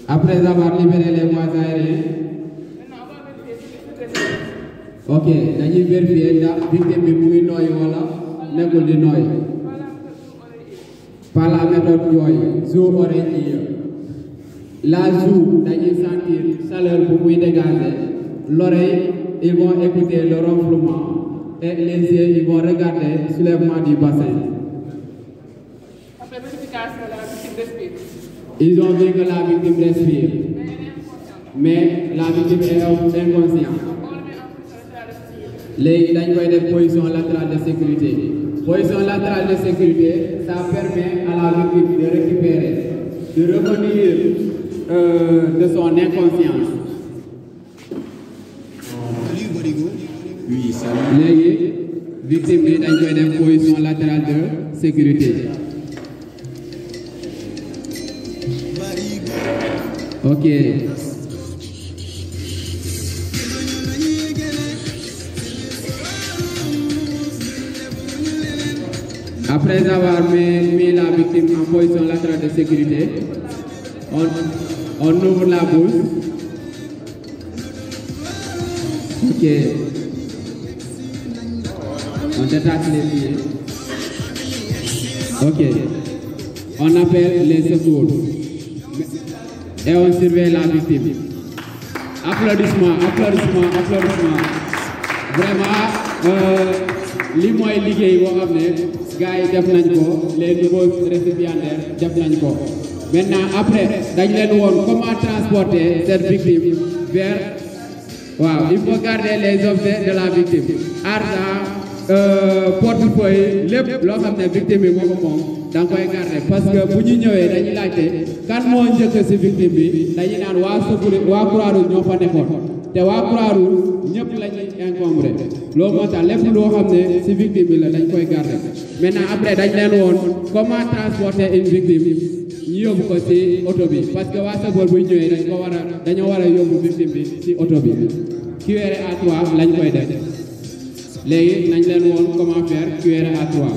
Après avoir libéré les voies aériennes, ok, dañuy vérifier ndax victime bi mu ngi nooy wala nekkul di nooy. Par la méthode yooyu joue oreille ear. La joue dañuy sentir chaleur bu muy dégager, l'oreille ils vont écouter le ronflement et les yeux ils vont regarder le soulèvement du bassin. Après vérification, la victime respire. Ils ont vu que la victime respire, mais la victime est inconsciente. Léegi dañ koy def position latérale de sécurité. Position latérale de sécurité, ça permet à la victime de récupérer, de revenir de son inconscience. Oui, ça va. Léegi victime bi dañ koy def position latérale de sécurité. Ok. Après avoir mis la victime en position latérale de sécurité, on ouvre la bouche. Ok. On détache les pieds. Ok. On appelle les secours. Et on surveille la victime. Applaudissements, applaudissements, applaudissements. Vraiment, li mooy liggéey boo xam ne gars yi def nañ ko, les nouveaux récipiendaires def nañ ko. Maintenant après dañ leen woon comment transporter cette victime vers, waaw, il faut garder les objets de la victime, argent, portefeuille, lépp loo xam ne victime bi moo ko moom da nga koy garder, parce que bu ñu ñëwee dañuy laajte kan moo njëkk ci victime bi, dañuy naan waa secours waa Croix-Rouge ñoo fa nekkoon te waa Croix-Rouge ñëpp lañuy encombré. Loolu moo tax lépp loo xam ne ci victime bi la dañ koy garder. Maintenant après dañ leen woon comment transporter une victime, ñu yóbbu ko ci oto bi, parce que waa secours buy ñëwee dañoo war a yóbbu victime bi ci oto bi. Cuillère à trois lañ koy def. Léegi nañ leen woon comment faire cuillère à trois.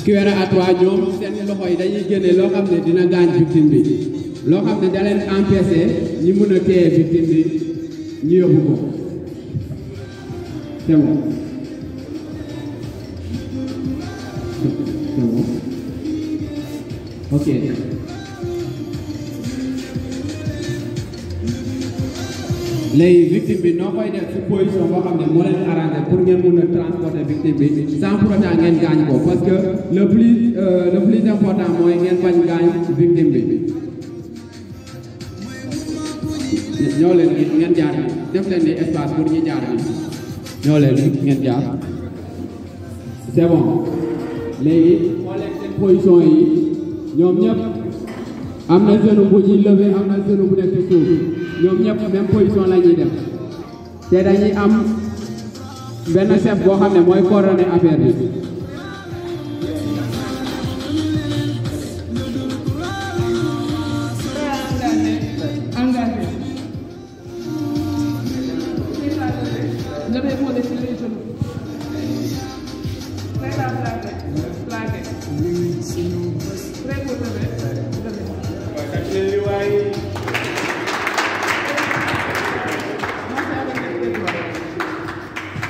Cuillère à trois ñoom seen loxo yi dañuy génne loo xam ne dina gaañ victime bi, loo xam ne da leen empêcher ñu mën a téye victime bi ñu yóbbu ko. C'est bon. C'est bon. Ok. Léegi victime bi noo koy def ci position boo xam ne moo leen arrangé pour ngeen mën a transporter victime bi sans pour autant ngeen gaañ ko, parce que le plus important mooy ngeen bañ gaañ victime bi. ñoo leen ngeen jaar ni def leen ni espace pour ñu jaar ni ñoo leen ngeen jaar. C'est bon. Léegi xoolee seen position yi ñoom ñëpp am na genou bu ñuy lever, am na genou bu nekk ci suuf, ñoom ñëpp même position la ñuy def te dañuy am benn chef boo xam ne mooy coordonner affaire bi.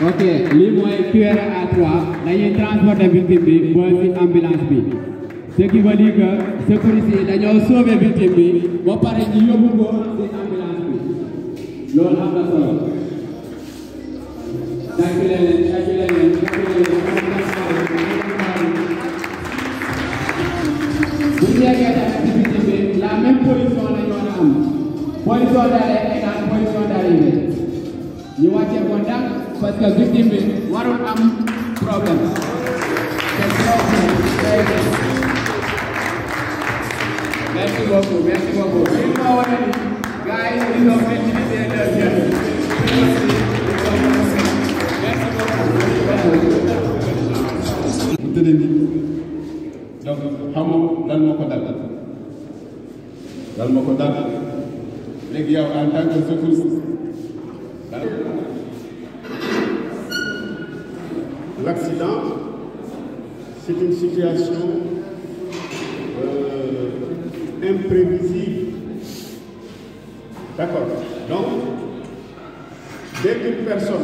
Ok, lii mooy cuillère à trois dañuy transporter victime bi ba ci ambulance bi, ce qui veut dire que secours yi dañoo sauver victime bi ba pare ñu yóbbu ko ci ambulance bi. Loolu am na solo. Bu ñu yeggee ci victime bi la même position la ñu war a am, position d'arrêt égale position d'arrivée. ñu wàccee ko ndànk parce que victime bi warul am problème. Merci beaucoup, merci beaucoup. Il faut wane ni gars yi ils ont utilisé leur bien. Merci beaucoup. Donc xamoo lan moo ko dal léegi yow en tant que secouriste. L'accident, c'est une situation imprévisible. D'accord. Donc, dès qu'une personne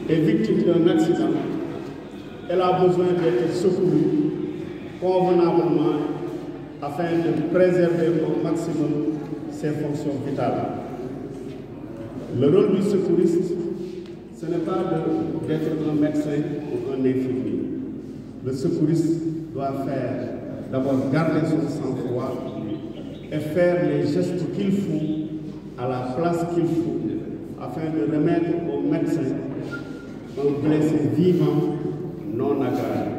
est victime d'un accident, elle a besoin d'être secourue convenablement afin de préserver au maximum ses fonctions vitales. Le rôle du secouriste, ce n'est pas d'être un médecin ou un infirmier. Le secouriste doit faire, d'abord garder son sang-froid et faire les gestes qu'il faut à la place qu'il faut afin de remettre au médecin un blessé vivant non aggravé.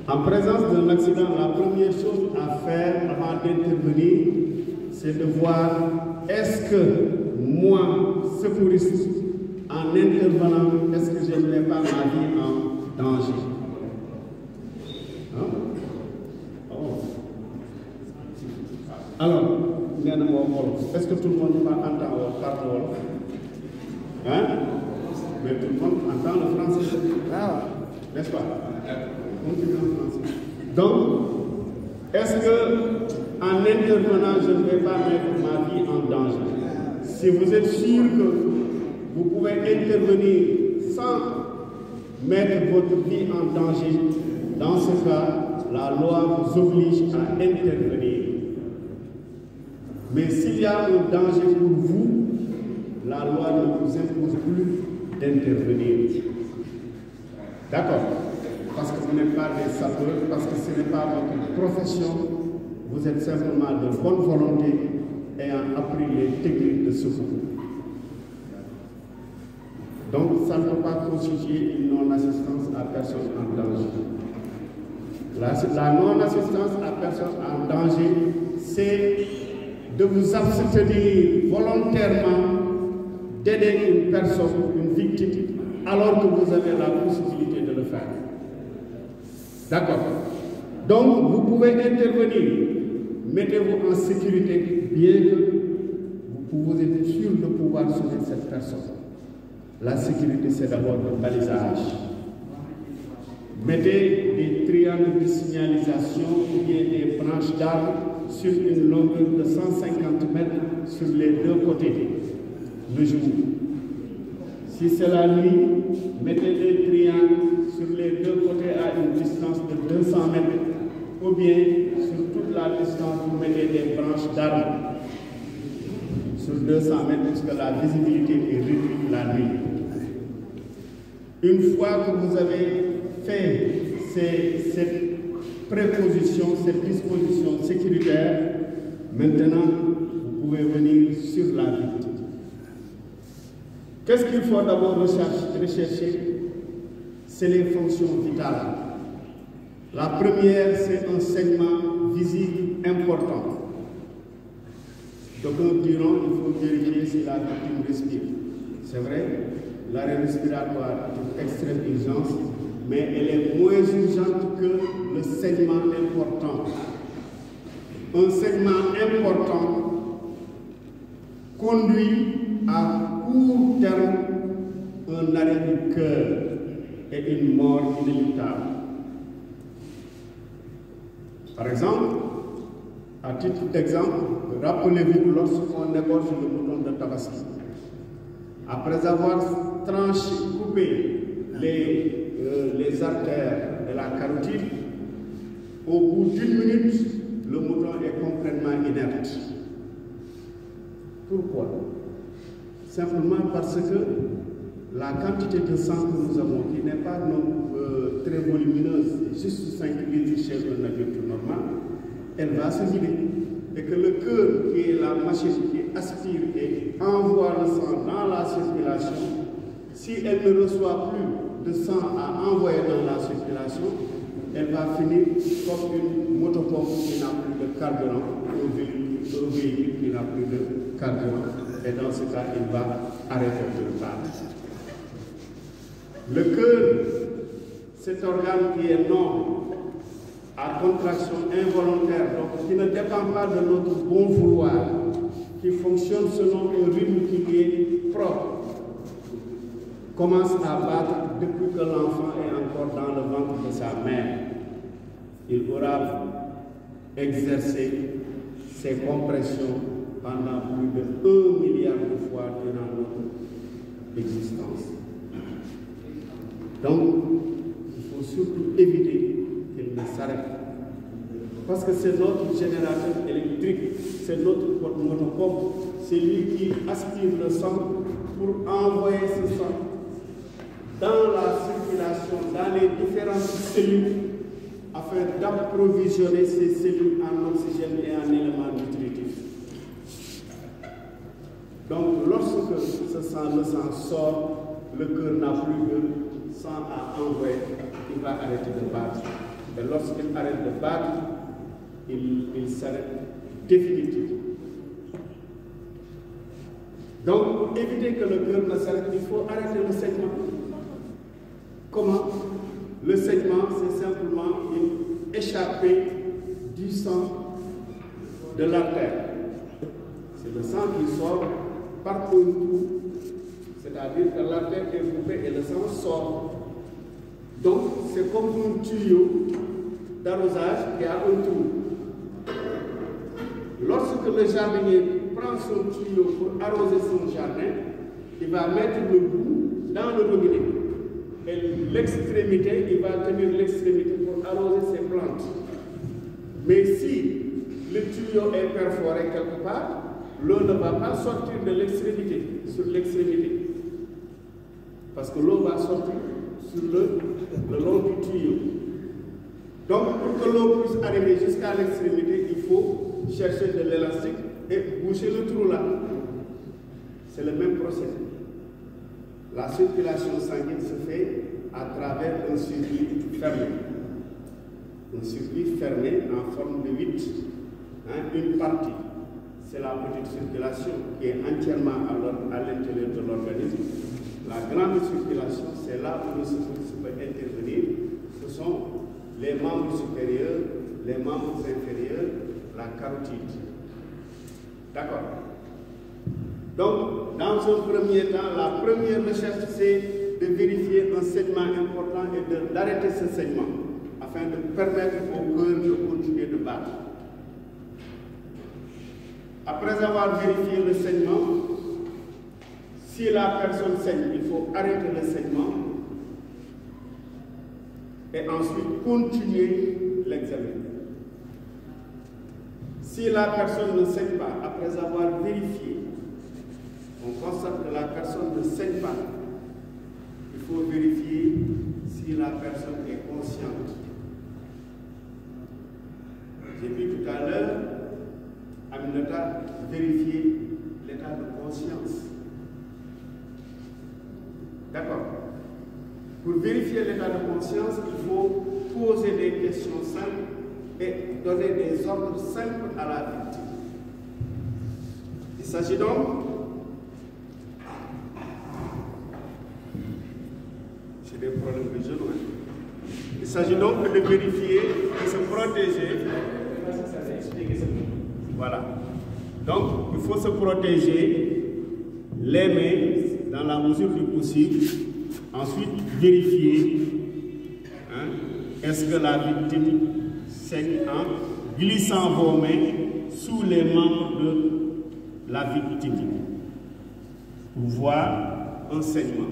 En présence d'un accident, la première chose à faire avant d'intervenir, c'est de voir est-ce que moi, secouriste, en intervenant, est-ce que je ne mets pas ma vie en danger? Hein? Oh. Alors, est-ce que tout le monde parle wolof? Hein? Mais tout le monde entend le français. Ah, n'est-ce pas? Donc, est-ce que en intervenant, je ne vais pas mettre ma vie en danger? Si vous êtes sûr que vous pouvez intervenir sans mettre votre vie en danger, dans ce cas, la loi vous oblige à intervenir. Mais s'il y a un danger pour vous, la loi ne vous impose plus d'intervenir. D'accord? Parce que vous n'êtes pas des sapeurs, parce que ce n'est pas votre profession, vous êtes simplement de bonne volonté ayant appris les techniques de secours. Donc, ça ne peut pas constituer une non-assistance à personne en danger. La non-assistance à personne en danger, c'est de vous abstenir volontairement d'aider une personne, une victime, alors que vous avez la possibilité de le faire. D'accord. Donc, vous pouvez intervenir. Mettez-vous en sécurité, bien que vous êtes sûr de pouvoir sauver cette personne. La sécurité, c'est d'abord le balisage. Mettez des triangles de signalisation ou bien des branches d'arbres sur une longueur de 150 mètres sur les deux côtés, le jour. Si c'est la nuit, mettez des triangles sur les deux côtés à une distance de 200 mètres, ou bien sur toute la distance, vous mettez des branches d'arbres sur 200 mètres, puisque la visibilité est réduite la nuit. Une fois que vous avez fait cette préposition, cette disposition sécuritaire, maintenant, vous pouvez venir sur la victime. Qu'est-ce qu'il faut d'abord rechercher? C'est les fonctions vitales. La première, c'est un segment visible important. D'aucuns diront qu'il faut vérifier si la victime respire. C'est vrai, l'arrêt respiratoire est une extrême urgence, mais elle est moins urgente que le segment important. Un segment important conduit à court terme un arrêt du cœur et une mort inéluctable. Par exemple, à titre d'exemple, rappelez-vous lorsqu'on égorge le mouton de Tabaski. Après avoir tranché, coupé les artères de la carotide, au bout d'une minute, le mouton est complètement inerte. Pourquoi? Simplement parce que la quantité de sang que nous avons, qui n'est pas très volumineuse, juste 5 litres chez un adulte normal, elle va se vider. Et que le cœur, qui est la machine qui aspire et envoie le sang dans la circulation, si elle ne reçoit plus de sang à envoyer dans la circulation, elle va finir comme une motopompe qui n'a plus de carburant, un véhicule qui n'a plus de carburant. Et dans ce cas, il va arrêter de battre. Le cœur, cet organe qui est non à contraction involontaire, donc qui ne dépend pas de notre bon vouloir, qui fonctionne selon un rythme qui est propre, commence à battre depuis que l'enfant est encore dans le ventre de sa mère. il aura exercé ses compressions pendant plus de 1 milliard de fois durant notre existence. Donc, il faut surtout éviter qu'il ne s'arrête. Parce que c'est notre générateur électrique, c'est notre motopompe, c'est lui qui aspire le sang pour envoyer ce sang dans la circulation, dans les différentes cellules, afin d'approvisionner ces cellules en oxygène et en éléments nutritifs. Donc, lorsque le sang sort, le cœur n'a plus de sang à envoyer, il va arrêter de battre. Et lorsqu'il arrête de battre, il s'arrête définitivement. Donc, pour éviter que le cœur ne s'arrête, il faut arrêter le saignement. Comment? Le saignement, c'est simplement une échappée du sang de l'artère. C'est le sang qui sort par un trou, c'est-à-dire que l'artère est coupée et le sang sort. Donc, c'est comme un tuyau d'arrosage qui a un trou. Lorsque le jardinier prend son tuyau pour arroser son jardin, il va mettre le bout dans le robinet. Et l'extrémité, il va tenir l'extrémité pour arroser ses plantes. Mais si le tuyau est perforé quelque part, l'eau ne va pas sortir de l'extrémité, sur l'extrémité. Parce que l'eau va sortir sur le long du tuyau. Donc, pour que l'eau puisse arriver jusqu'à l'extrémité, il faut chercher de l'élastique et boucher le trou là. C'est le même procédé. La circulation sanguine se fait à travers un circuit fermé. Un circuit fermé en forme de 8. Une partie, c'est la petite circulation qui est entièrement à l'intérieur de l'organisme. La grande circulation, c'est là où le secours peut intervenir. Ce sont les membres supérieurs, les membres inférieurs, la carotide. D'accord? Donc, dans un premier temps, la première recherche, c'est de vérifier un saignement important et d'arrêter ce saignement, afin de permettre au cœur de continuer de battre. Après avoir vérifié le saignement, si la personne saigne, il faut arrêter le saignement et ensuite continuer l'examen. Si la personne ne saigne pas, après avoir vérifié, on constate que la personne ne saigne pas, il faut vérifier si la personne est consciente. J'ai vu tout à l'heure Aminata vérifier l'état de conscience. D'accord. Pour vérifier l'état de conscience, il faut poser des questions simples et donner des ordres simples à la victime. Il s'agit donc des problèmes de genoux. Il s'agit donc de vérifier, de se protéger. Voilà. Donc, il faut se protéger les mains dans la mesure du possible. Ensuite, vérifier est-ce que la victime saigne en glissant vos mains sous les membres de la victime pour voir un saignement.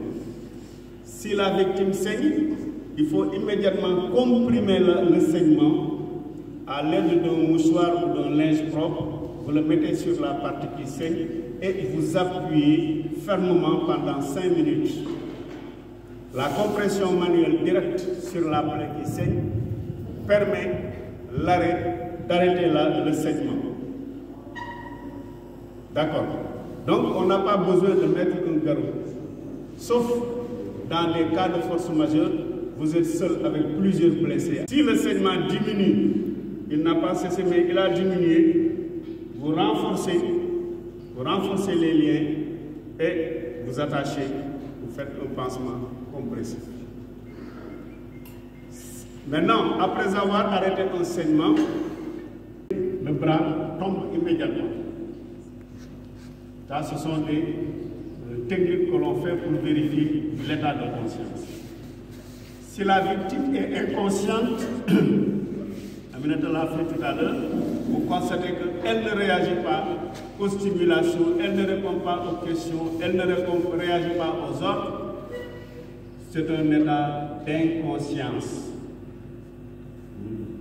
Si la victime saigne, il faut immédiatement comprimer le saignement à l'aide d'un mouchoir ou d'un linge propre. Vous le mettez sur la partie qui saigne et vous appuyez fermement pendant 5 minutes. La compression manuelle directe sur la plaie qui saigne permet d'arrêter le saignement. D'accord. Donc on n'a pas besoin de mettre un garrot. Sauf dans les cas de force majeure, vous êtes seul avec plusieurs blessés. Si le saignement diminue, il n'a pas cessé, mais il a diminué, vous renforcez les liens et vous attachez, vous faites un pansement compressif. Maintenant, après avoir arrêté un saignement, le bras tombe immédiatement. Ça, ce sont des techniques que l'on fait pour vérifier l'état de conscience. Si la victime est inconsciente, Aminata l'a fait tout à l'heure, vous constatez qu'elle ne réagit pas aux stimulations, elle ne répond pas aux questions, elle ne réagit pas aux ordres. C'est un état d'inconscience.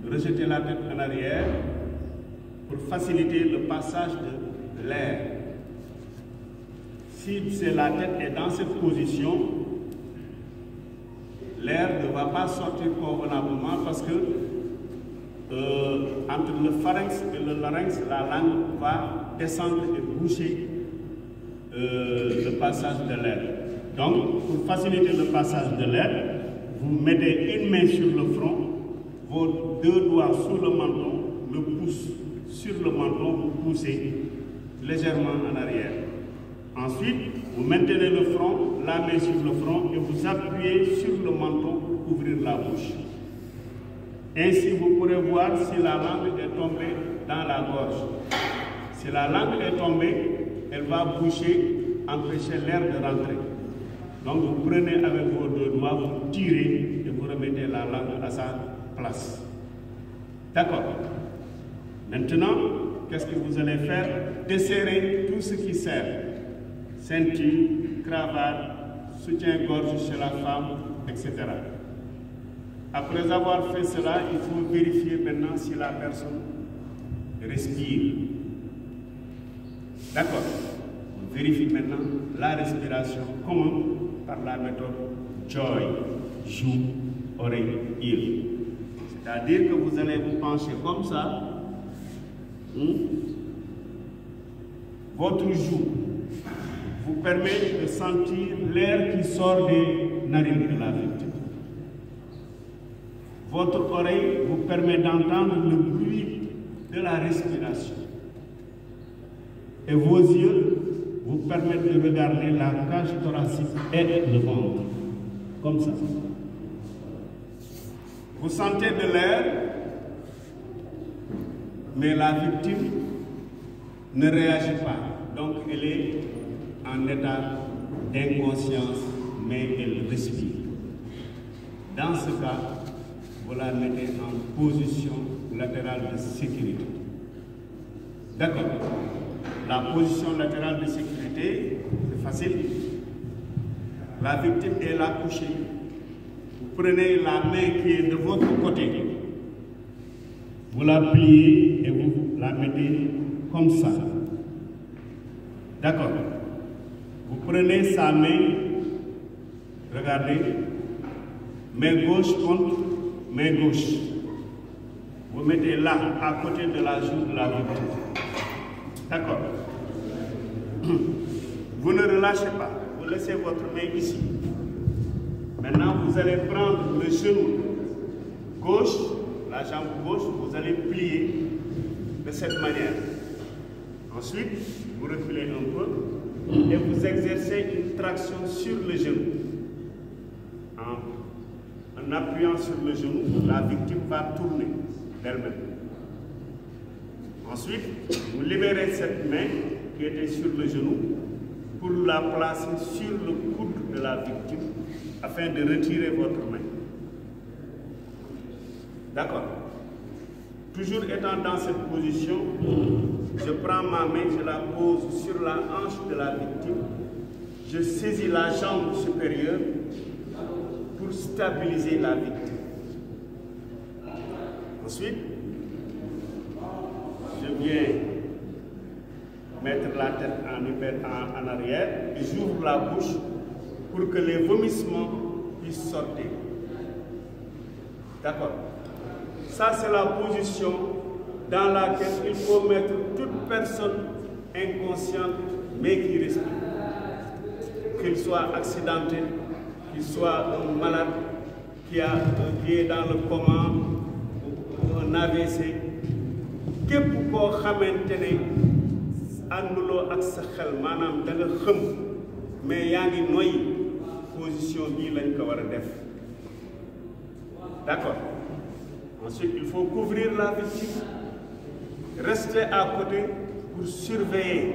Rejeter la tête en arrière pour faciliter le passage de l'air. Si la tête est dans cette position, l'air ne va pas sortir convenablement parce que entre le pharynx et le larynx, la langue va descendre et boucher le passage de l'air. Donc, pour faciliter le passage de l'air, vous mettez une main sur le front, vos deux doigts sous le menton, le pouce sur le menton, vous poussez légèrement en arrière. Ensuite, vous maintenez le front, la main sur le front et vous appuyez sur le menton pour couvrir la bouche. Ainsi, vous pourrez voir si la langue est tombée dans la gorge. Si la langue est tombée, elle va boucher, empêcher l'air de rentrer. Donc, vous prenez avec vos deux doigts, vous tirez et vous remettez la langue à sa place. D'accord. Maintenant, qu'est-ce que vous allez faire? Desserrer tout ce qui sert. Ceinture, cravate, soutien-gorge chez la femme, etc. Après avoir fait cela, il faut vérifier maintenant si la personne respire. D'accord. On vérifie maintenant la respiration. Comment? Par la méthode JOY, joue, oreille, île. C'est-à-dire que vous allez vous pencher comme ça. Votre joue vous permet de sentir l'air qui sort des narines de la victime. Votre oreille vous permet d'entendre le bruit de la respiration. Et vos yeux vous permettent de regarder la cage thoracique et le ventre. Comme ça. Vous sentez de l'air, mais la victime ne réagit pas. Donc elle est en état d'inconscience, mais elle respire. Dans ce cas, vous la mettez en position latérale de sécurité. D'accord. La position latérale de sécurité, c'est facile. La victime est là couchée. Vous prenez la main qui est de votre côté. Vous la pliez et vous la mettez comme ça. D'accord. Vous prenez sa main, regardez, main gauche contre main gauche. Vous mettez là, à côté de la joue de la victime. D'accord. Vous ne relâchez pas, vous laissez votre main ici. Maintenant, vous allez prendre le genou gauche, la jambe gauche, vous allez plier de cette manière. Ensuite, vous reculez un peu et vous exercez une traction sur le genou. En appuyant sur le genou, la victime va tourner d'elle-même. Ensuite, vous libérez cette main qui était sur le genou pour la placer sur le coude de la victime afin de retirer votre main. D'accord. Toujours étant dans cette position, je prends ma main, je la pose sur la hanche de la victime, je saisis la jambe supérieure pour stabiliser la victime. Ensuite, je viens mettre la tête en arrière et j'ouvre la bouche pour que les vomissements puissent sortir. D'accord. Ça, c'est la position dans laquelle il faut mettre toute personne inconsciente mais qui respire. Qu'il soit accidenté, qu'il soit un malade qui est dans le coma, un AVC. képp koo xamante ne ànduloo ak sa xel maanaam da nga xëm mais yaa ngi noyyi position bii lañ ko war a def. D'accord. Ensuite, il faut couvrir la victime, rester à côté pour surveiller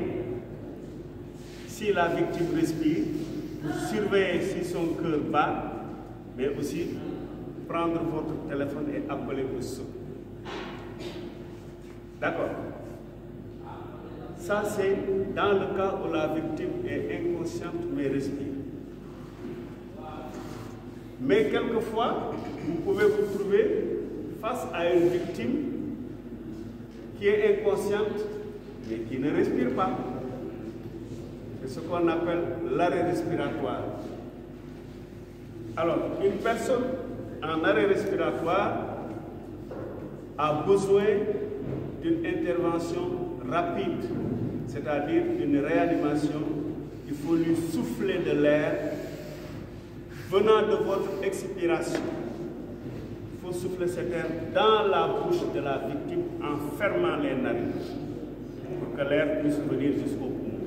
si la victime respire, pour surveiller si son cœur bat, mais aussi prendre votre téléphone et appeler au secours. D'accord. Ça, c'est dans le cas où la victime est inconsciente mais respire. Mais quelquefois, vous pouvez vous trouver face à une victime qui est inconsciente mais qui ne respire pas. C'est ce qu'on appelle l'arrêt respiratoire. Alors, une personne en arrêt respiratoire a besoin d'une intervention rapide, c'est-à-dire d'une réanimation. Il faut lui souffler de l'air venant de votre expiration. Il faut souffler cet air dans la bouche de la victime en fermant les narines pour que l'air puisse venir jusqu'au poumon.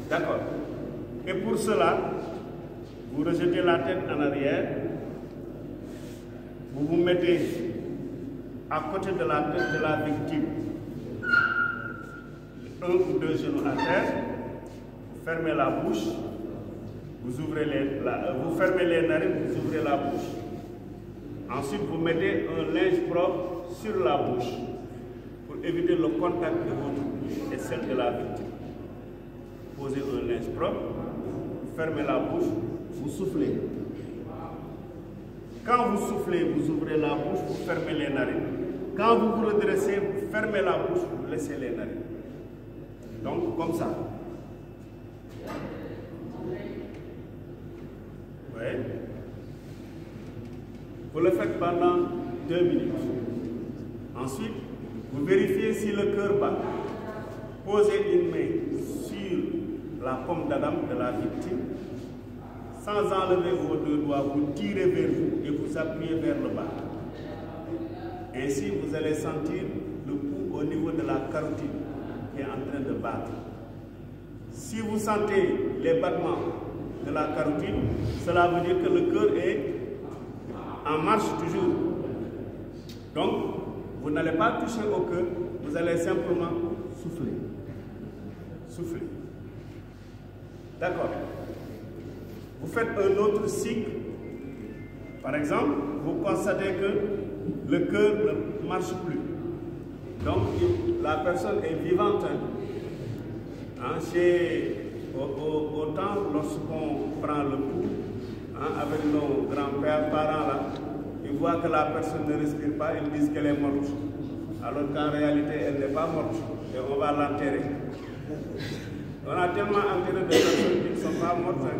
D'accord. Et pour cela, vous rejetez la tête en arrière, vous vous mettez à côté de la tête de la victime, un ou deux genoux à terre, vous fermez la bouche, vous fermez les narines, vous ouvrez la bouche. Ensuite, vous mettez un linge propre sur la bouche pour éviter le contact de votre bouche et celle de la victime. Posez un linge propre, fermez la bouche, vous soufflez. Quand vous soufflez, vous ouvrez la bouche, vous fermez les narines. Quand vous vous redressez, vous fermez la bouche, vous laissez les narines. Donc, comme ça. Oui. Vous le faites pendant 2 minutes. Ensuite, vous vérifiez si le cœur bat. Posez une main sur la paume d'Adam de la victime. Sans enlever vos 2 doigts, vous tirez vers vous et vous appuyez vers le bas. Ainsi, vous allez sentir le pouls au niveau de la carotide qui est en train de battre. Si vous sentez les battements de la carotide, cela veut dire que le cœur est en marche toujours. Donc, vous n'allez pas toucher au cœur, vous allez simplement souffler. Souffler. D'accord. Vous faites un autre cycle. Par exemple, vous constatez que le cœur ne marche plus. Donc, la personne est vivante. Au temps, lorsqu'on prend le pouls, avec nos grands-pères, parents là, ils voient que la personne ne respire pas, ils disent qu'elle est morte. Alors qu'en réalité, elle n'est pas morte. Et on va l'enterrer. On a tellement enterré de personnes qui ne sont pas mortes.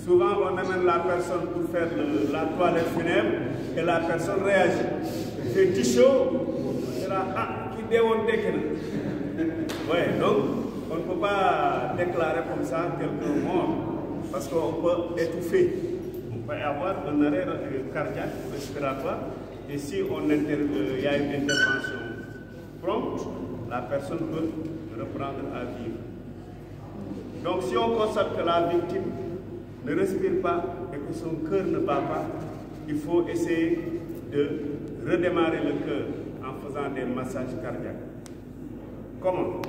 Souvent, on amène la personne pour faire la toilette funèbre et la personne réagit. C'est tout chaud. C'est là, qui démonte Oui, donc, on ne peut pas déclarer comme ça quelqu'un mort parce qu'on peut étouffer. On peut avoir un arrêt cardiaque, respiratoire, et si il y a une intervention prompte, la personne peut reprendre à vivre. Donc, si on constate que la victime ne respire pas et que son cœur ne bat pas, il faut essayer de redémarrer le cœur en faisant des massages cardiaques. Comment?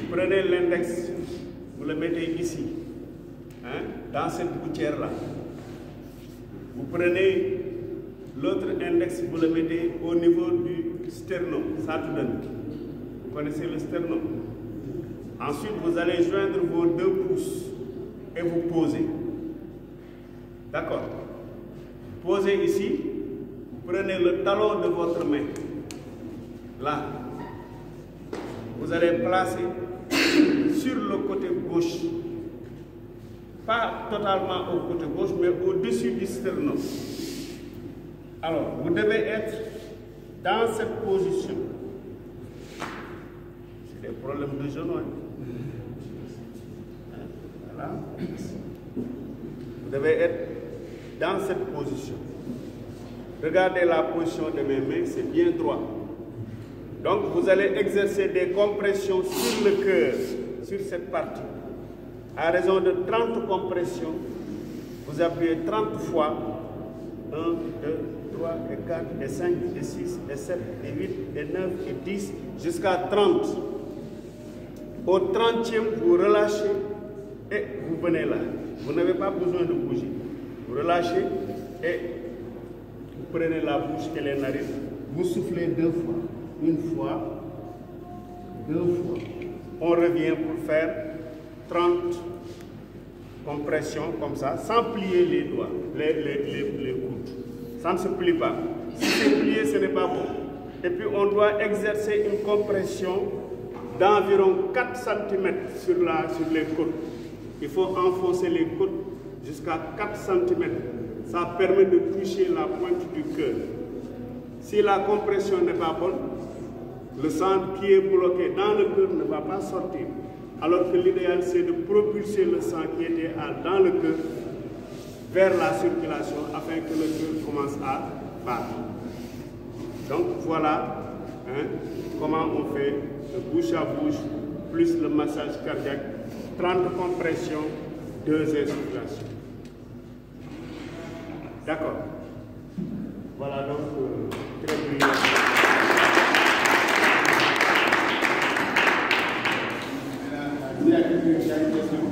Prenez l'index, vous le mettez ici, dans cette gouttière-là. Vous prenez l'autre index, vous le mettez au niveau du sternum, ça te donne. Vous connaissez le sternum? Ensuite, vous allez joindre vos 2 pouces et vous posez. D'accord? Posez ici, vous prenez le talon de votre main, là. Vous allez placer sur le côté gauche, pas totalement au côté gauche, mais au-dessus du sternum. Alors, vous devez être dans cette position. C'est des problèmes de genoux. Voilà. Vous devez être dans cette position. Regardez la position de mes mains, c'est bien droit. Donc, vous allez exercer des compressions sur le cœur, sur cette partie. À raison de 30 compressions, vous appuyez 30 fois. 1, 2, 3, et 4, et 5, et 6, et 7, et 8, et 9, et 10, jusqu'à 30. Au 30e, vous relâchez et vous venez là. Vous n'avez pas besoin de bouger. Vous relâchez et prenez la bouche et les narines, vous soufflez 2 fois. Une fois, 2 fois. On revient pour faire 30 compressions comme ça, sans plier les doigts, les coudes. Ça ne se plie pas. Si c'est plié, ce n'est pas bon. Et puis on doit exercer une compression d'environ 4 cm sur les côtes. Il faut enfoncer les côtes jusqu'à 4 cm. Ça permet de toucher la pointe du cœur. Si la compression n'est pas bonne, le sang qui est bloqué dans le cœur ne va pas sortir. Alors que l'idéal, c'est de propulser le sang qui était dans le cœur vers la circulation afin que le cœur commence à battre. Donc voilà comment on fait le bouche à bouche plus le massage cardiaque, 30 compressions, 2 inspirations. D'accord. Voilà donc très brillant. Il y a une question.